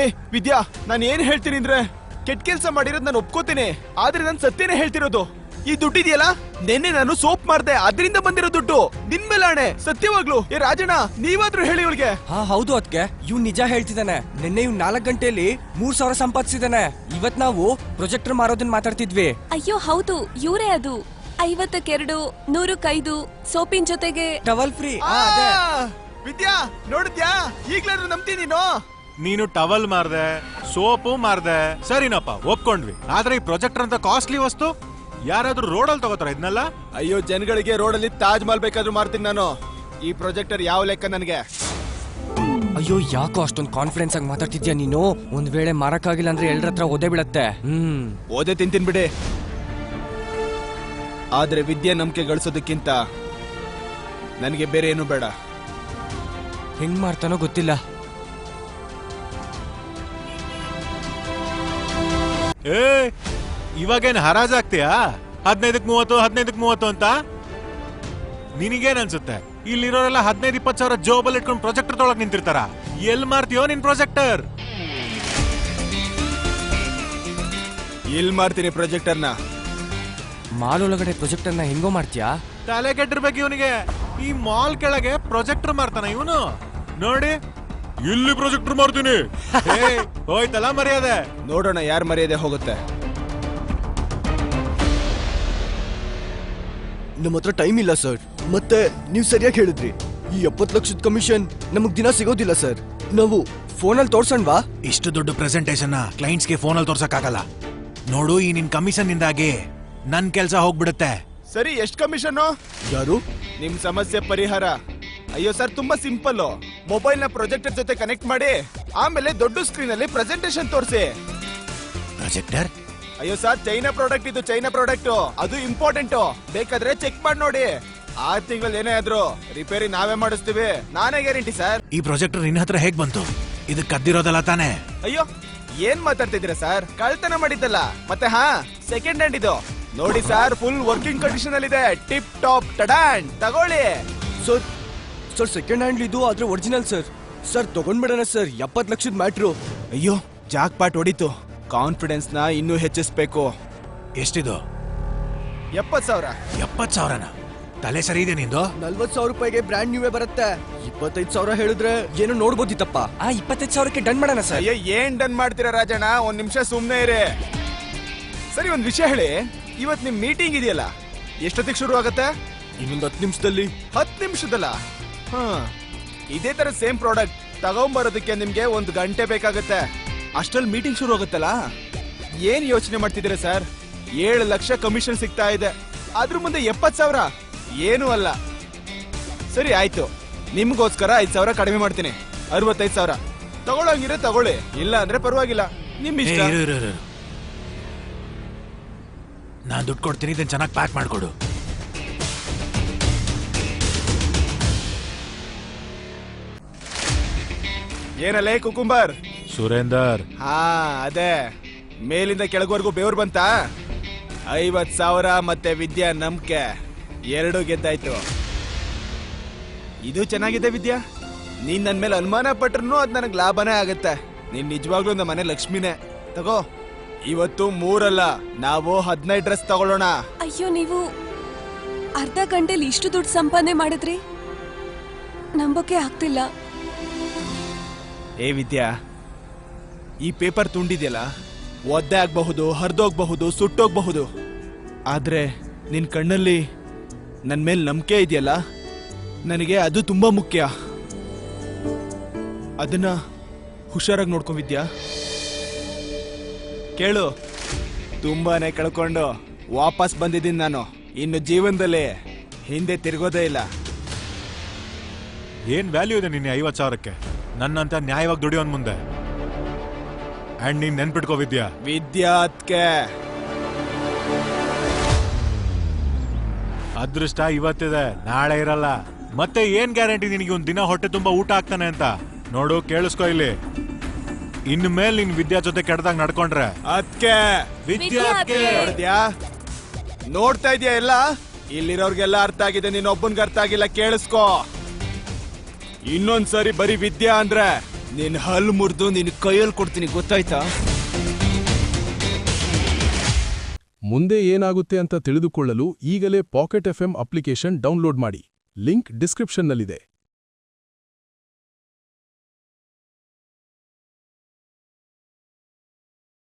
ಏ ವಿದ್ಯಾ, ನಾನು ಏನ್ ಹೇಳ್ತೀನಿ ಅಂದ್ರೆ ಕೆಟ್ಟ ಕೆಲಸ ಮಾಡಿರೋದು ನಾನು ಒಪ್ಕೋತೀನಿ, ಆದ್ರೆ ನಾನು ಸತ್ಯನೇ ಹೇಳ್ತಿರೋದು. ಈ ದುಡ್ಡಿದೆಯಲ್ಲ, ನೆನ್ನೆ ನಾನು ಸೋಪ್ ಮಾಡ್ದೆ, ಅದರಿಂದ ಬಂದಿರೋ ದುಡ್ಡು. ನಿನ್ ಮೇಲೆ ಆಣೆ, ಸತ್ಯವಾಗ್ಲು. ಏ ರಾಜಣ್ಣ, ನೀವಾದ್ರೂ ಹೇಳಿ ಇವಳಿಗೆ. ಹಾ ಹೌದು ಅದ್ಕೆ, ಇವ್ ನಿಜ ಹೇಳ್ತಿದ್ದಾನೆ. ನಿನ್ನೆ ಇವ್ 4 ಗಂಟೆಯಲ್ಲಿ 3000 ಸಂಪಾದಿಸಿದಾನೆ. ಇವತ್ ನಾವು ಪ್ರೊಜೆಕ್ಟರ್ ಮಾರೋದನ್ನ ಮಾತಾಡ್ತಿದ್ವಿ. ಅಯ್ಯೋ ಹೌದು, ಇವರೇ ಅದು. 52, 105 ಸೋಪಿನ ಜೊತೆಗೆ ಟವಲ್ ಫ್ರೀ. ವಿದ್ಯಾ ನೋಡಿದ್ಯಾ, ಈಗ್ಲಾದ್ರೂ ನಂಬ್ತೀನಿ ನೀನು. ನೀನು ಟವಲ್ ಮಾರ್ದೆ, ಸೋಪು ಮಾರ್ದೆ, ಸರಿನಪ್ಪ ಒಪ್ಕೊಂಡ್ವಿ. ಆದ್ರೆ ಈ ಪ್ರೊಜೆಕ್ಟರ್ ಅಂತ ಕಾಸ್ಟ್ಲಿ ವಸ್ತು ಯಾರಾದ್ರೂ ರೋಡಲ್ಲಿ ತಗೋತಾರ ಇದನ್ನೆಲ್ಲ? ಅಯ್ಯೋ, ಜನಗಳಿಗೆ ರೋಡಲ್ಲಿ ತಾಜ್ ಮಹಲ್ ಬೇಕಾದ್ರೂ ಮಾರ್ತೀನಿ ನಾನು. ಈ ಪ್ರೊಜೆಕ್ಟರ್ ಯಾವ ಲೆಕ್ಕ ನನಗೆ? ಅಯ್ಯೋ ಯಾಕೋ ಅಷ್ಟೊಂದು ಕಾನ್ಫಿಡೆನ್ಸ್ ಆಗಿ ಮಾತಾಡ್ತಿದ್ಯಾ ನೀನು? ಒಂದ್ ವೇಳೆ ಮಾರಕ್ಕಾಗಿಲ್ಲ ಅಂದ್ರೆ ಎಲ್ಲರ ಹತ್ರ ಓದೇ ಬೀಳತ್ತೆ. ಓದೇ ತಿಂತೀನಿ ಬಿಡಿ. ಆದ್ರೆ ವಿದ್ಯೆ ನಂಬಿಕೆ ಗಳಿಸೋದಕ್ಕಿಂತ ನನಗೆ ಬೇರೆ ಏನು ಬೇಡ. ಹೆಂಗ್ ಮಾಡ್ತಾನೋ ಗೊತ್ತಿಲ್ಲ. ಏ ಇವಾಗೇನ್ ಹರಾಜಾಗ್ತೀಯಾ? 15-30 15-30 ಅಂತ ನಿನಗೇನ್ ಅನ್ಸುತ್ತೆ? ಇಲ್ಲಿರೋರೆಲ್ಲ 15-20 ಸಾವಿರ ಜೋಬಲ್ ಇಟ್ಕೊಂಡು ಪ್ರೊಜೆಕ್ಟರ್ ತೊಳಕ್ ನಿಂತಿರ್ತಾರ. ಎಲ್ ಮಾರ್ತೀಯೋ ನಿನ್ ಪ್ರೊಜೆಕ್ಟರ್? ಎಲ್ ಮಾರ್ತೀನಿ ಪ್ರೊಜೆಕ್ಟರ್ನ? ಮಾಲ್ ಒಳಗಡೆ ಪ್ರೊಜೆಕ್ಟರ್ನ ಹೆಂಗೋ ಮಾಡ್ತೀಯಾ? ತಲೆ ಕೆಟ್ಟಿರ್ಬೇಕು ಇವನಿಗೆ. ಈ ಮಾಲ್ ಕೆಳಗೆ ಪ್ರೊಜೆಕ್ಟರ್ ಮಾರ್ತಾನ ಇವನು. ನೋಡಿ, ಇಲ್ಲಿ ಪ್ರೊಜೆಕ್ಟರ್ ಮಾರ್ತೀನಿ. ಹೋಯ್ತಲ್ಲ ಮರ್ಯಾದೆ. ನೋಡೋಣ ಯಾರು ಮರ್ಯಾದೆ ಹೋಗುತ್ತೆ. ನಮ್ಮ ಹತ್ರ ಟೈಮ್ ಇಲ್ಲ ಸರ್. ಮತ್ತೆ ನೀವು ಸರಿಯಾಗಿ ಹೇಳಿದ್ರಿ, ಈ 70 ಲಕ್ಷದ ಕಮಿಷನ್ ನಮಗ್ ದಿನ ಸಿಗೋದಿಲ್ಲ ಸರ್. ನಾವು ಫೋನಲ್ಲಿ ತೋರ್ಸಣ್ವಾ? ಇಷ್ಟು ದೊಡ್ಡ ಪ್ರೆಸೆಂಟೇಷನ್ ಕ್ಲೈಂಟ್ಸ್ಗೆ ಫೋನಲ್ಲಿ ತೋರ್ಸಕ್ಕಾಗಲ್ಲ. ನೋಡು, ಈ ನಿನ್ ಕಮಿಷನ್ ಇಂದಾಗಿ ನನ್ ಕೆಲ್ಸ ಹೋಗ್ಬಿಡುತ್ತೆ. ಸರಿ, ಎಷ್ಟು ಕಮಿಷನ್? ಯಾರು? ನಿಮ್ ಸಮಸ್ಯೆ ಪರಿಹಾರ. ಅಯ್ಯೋ ಸರ್, ತುಂಬಾ ಸಿಂಪಲ್. ಮೊಬೈಲ್ ನ ಪ್ರೊಜೆಕ್ಟರ್ ಜೊತೆ ಕನೆಕ್ಟ್ ಮಾಡಿ, ಆಮೇಲೆ ದೊಡ್ಡ ಸ್ಕ್ರೀನ್ ಅಲ್ಲಿ ಪ್ರೆಸೆಂಟೇಷನ್ ತೋರಿಸಿ. ಪ್ರೊಜೆಕ್ಟರ್? ಅಯ್ಯೋ ಸರ್, ಚೈನಾ ಪ್ರಾಡಕ್ಟ್ ಇದು, ಚೈನಾ ಪ್ರಾಡಕ್ಟ್. ಅದು ಇಂಪಾರ್ಟೆಂಟ್. ಬೇಕಾದ್ರೆ ಚೆಕ್ ಮಾಡಿ ನೋಡಿ. 6 ತಿಂಗಳಲ್ಲಿ ಏನೇ ಆದ್ರೂ ರಿಪೇರಿ ನಾವೇ ಮಾಡಿಸ್ತೀವಿ. ನಾನೇ ಗ್ಯಾರಂಟಿ ಸರ್. ಈ ಪ್ರೊಜೆಕ್ಟರ್ ನಿನ್ನ ಹತ್ರ ಹೇಗ್ ಬಂತು? ಇದು ಕದ್ದಿರೋದಲ್ಲ ತಾನೇ? ಅಯ್ಯೋ, ಏನ್ ಮಾತಾಡ್ತಿದ್ದೀರಾ ಸರ್? ಕಳ್ತನ ಮಾಡಿದ್ದಲ್ಲ. ಮತ್ತೆ ಸೆಕೆಂಡ್ ಹ್ಯಾಂಡ್ ಇದು. ನೋಡಿ ಸರ್, ಫುಲ್ ವರ್ಕಿಂಗ್ ಕಂಡೀಷನ್ ಅಲ್ಲಿ ಇದೆ. ಟಿಪ್ ಟಾಪ್ ಟಡಾನ್, ತಗೊಳ್ಳಿ. ಸರ್ ಸೆಕೆಂಡ್ ಹ್ಯಾಂಡ್ ಇದು, ಆದ್ರೆ ಒರಿಜಿನಲ್ ಸರ್. ಸರ್ ತಗೊಂಡ್ಬಿಡೋಣ ಸರ್, 70 ಲಕ್ಷದ ಮ್ಯಾಟ್ರು. ಅಯ್ಯೋ, ಜಾಕ್ ಪಾಟ್ ಹೊಡಿತು. ಕಾನ್ಫಿಡೆನ್ಸ್ ನ ಇನ್ನೂ ಹೆಚ್ಚಿಸ್ಬೇಕು. ಎಷ್ಟಿದು? 70,000. 70,000ನ? ತಲೆ ಸರಿ ಇದೆ ನಿಂದು? 40,000 ರೂಪಾಯಿಗೆ ಬ್ರ್ಯಾಂಡ್ ನ್ಯೂವೇ ಬರುತ್ತೆ. 25,000 ಹೇಳಿದ್ರೆ ಏನೋ ನೋಡ್ಬೋದಿತ್ತಪ್ಪ. 25,000ಕ್ಕೆ ಡನ್ ಮಾಡೋಣ ಸರ್. ಅಯ್ಯೋ, ಏನ್ ಡನ್ ಮಾಡ್ತೀರಾ ರಾಜಣ್ಣ? ಒಂದ್ ನಿಮಿಷ ಸುಮ್ನೆ ಇರಿ. ಸರಿ, ಒಂದ್ ವಿಷಯ ಹೇಳಿ. ಇವತ್ ನಿಮ್ ಮೀಟಿಂಗ್ ಇದೆಯಲ್ಲ, ಎಷ್ಟೊತ್ತಿಗೆ ಶುರು ಆಗತ್ತೆ? ಇನ್ನೊಂದು 10 ನಿಮಿಷದಲ್ಲಿ. 10 ನಿಮಿಷದಲ್ಲ? ಇದೇ ತರ ಸೇಮ್ ಪ್ರಾಡಕ್ಟ್ ತಗೊಂಬರೋದಕ್ಕೆ ನಿಮ್ಗೆ 1 ಗಂಟೆ ಬೇಕಾಗತ್ತೆ. ಅಷ್ಟ್ರಲ್ಲಿ ಮೀಟಿಂಗ್ ಶುರು ಆಗುತ್ತಲ್ಲ. ಏನ್ ಯೋಚನೆ ಮಾಡ್ತಿದ್ದೀರಾ ಸರ್? 7 ಲಕ್ಷ ಕಮಿಷನ್ ಸಿಗ್ತಾ ಇದೆ. ಅದ್ರ ಮುಂದೆ 70,000 ಏನೂ ಅಲ್ಲ. ಸರಿ ಆಯ್ತು, ನಿಮ್ಗೋಸ್ಕರ 5,000 ಕಡಿಮೆ ಮಾಡ್ತೀನಿ. 65,000 ತಗೊಳಂಗಿದ್ರೆ ತಗೊಳ್ಳಿ, ಇಲ್ಲ ಅಂದ್ರೆ ಪರವಾಗಿಲ್ಲ, ನಿಮ್ ಇಷ್ಟ. ನಾನ್ ದುಡ್ಡು ಕೊಡ್ತೀನಿ, ಇದನ್ನ ಚೆನ್ನಾಗಿ ಪ್ಯಾಕ್ ಮಾಡ್ಕೊಡು. ಏನಲ್ಲೇ ಕುಕುಂಬರ್? ಸುರೇಂದರ್. ಅದೇ ಮೇಲಿಂದ ಕೆಳಗವರೆಗೂ ಬೆವರು ಬಂತ. 50,000 ಮತ್ತೆ ವಿದ್ಯಾ ನಂಬಿಕೆ 2 ಗೆದ್ದಾಯ್ತು. ಇದು ಚೆನ್ನಾಗಿದೆ ವಿದ್ಯಾ. ನೀನ್ ನನ್ ಮೇಲೆ ಅನುಮಾನ ಪಟ್ರು ಅದ್ ನನಗ್ ಲಾಭನೇ ಆಗತ್ತೆ. ನೀನ್ ನಿಜವಾಗ್ಲೂ ನಮ್ಮ ಮನೆ ಲಕ್ಷ್ಮಿನೇ. ತಗೋ, ಇವತ್ತು 3 ಅಲ್ಲ, ನಾವು 15 ಡ್ರೆಸ್ ತಗೊಳ್ಳೋಣ. ಅಯ್ಯೋ, ನೀವು ಅರ್ಧ ಗಂಟೆಲಿ ಇಷ್ಟು ದುಡ್ಡು ಸಂಪಾದನೆ ಮಾಡಿದ್ರಿ? ನಂಬೋಕೆ ಆಗ್ತಿಲ್ಲ. ಏ ವಿದ್ಯಾ, ಈ ಪೇಪರ್ ತುಂಡಿದೆಯಲ್ಲ, ಒದ್ದೆ ಆಗ್ಬಹುದು, ಹರಿದೋಗ್ಬಹುದು, ಸುಟ್ಟೋಗ್ಬಹುದು. ಆದ್ರೆ ನಿನ್ ಕಣ್ಣಲ್ಲಿ ನನ್ ಮೇಲೆ ನಂಬಿಕೆ ಇದೆಯಲ್ಲ, ನನಗೆ ಅದು ತುಂಬಾ ಮುಖ್ಯ. ಅದನ್ನ ಹುಷಾರಾಗಿ ನೋಡ್ಕೊಂಡ್ವಿದ್ಯಾ. ಕೇಳು, ತುಂಬಾನೇ ಕಳ್ಕೊಂಡು ವಾಪಸ್ ಬಂದಿದ್ದೀನಿ ನಾನು. ಇನ್ನು ಜೀವನದಲ್ಲಿ ಹಿಂದೆ ತಿರುಗೋದೇ ಇಲ್ಲ. ಏನ್ ವ್ಯಾಲ್ಯೂ ಇದೆ ನಿನ್ನೆ 50,000ಕ್ಕೆ? ನನ್ನಂತ ನ್ಯಾಯವಾಗಿ ದುಡಿಯೋನ್ ಮುಂದೆ. ಅಂಡ್ ನೀನ್ ನೆನ್ಪಿಟ್ಕೋ ವಿದ್ಯಾ. ವಿದ್ಯಾತ್ಕೆ ಅದೃಷ್ಟ ಇವತ್ತಿದೆ, ನಾಳೆ ಇರಲ್ಲ. ಮತ್ತೆ ಏನ್ ಗ್ಯಾರಂಟಿ ನಿನಗೆ ಒಂದ್ ದಿನ ಹೊಟ್ಟೆ ತುಂಬಾ ಊಟ ಆಗ್ತಾನೆ ಅಂತ? ನೋಡು, ಕೇಳಿಸ್ಕೊ ಇಲ್ಲಿ. ಇನ್ನು ಮೇಲೆ ನಿನ್ ವಿದ್ಯಾ ಜೊತೆ ಕೆಟ್ಟದಾಗ ನಡ್ಕೊಂಡ್ರೆ ಅದ್ಕೆ ನೋಡಿದ್ಯಾ? ನೋಡ್ತಾ ಇದೆಯಾ ಎಲ್ಲ? ಇಲ್ಲಿರೋರ್ಗೆಲ್ಲ ಅರ್ಥ ಆಗಿದೆ, ನೀನ್ ಒಬ್ಬನ್ಗೆ ಅರ್ಥ ಆಗಿಲ್ಲ. ಕೇಳಿಸ್ಕೋ, ಇನ್ನೊಂದ್ಸರಿ ಬರೀ ವಿದ್ಯಾ ಅಂದ್ರೆ ನಿನ್ ಹಲ್ಲು ಮುರಿದು ನಿನ್ ಕೈಯಲ್ಲಿ ಕೊಡ್ತೀನಿ, ಗೊತ್ತಾಯ್ತಾ? ಮುಂದೆ ಏನಾಗುತ್ತೆ ಅಂತ ತಿಳಿದುಕೊಳ್ಳಲು ಈಗಲೇ ಪಾಕೆಟ್ ಎಫ್ಎಂ ಅಪ್ಲಿಕೇಶನ್ ಡೌನ್ಲೋಡ್ ಮಾಡಿ. ಲಿಂಕ್ ಡಿಸ್ಕ್ರಿಪ್ಷನ್ನಲ್ಲಿದೆ.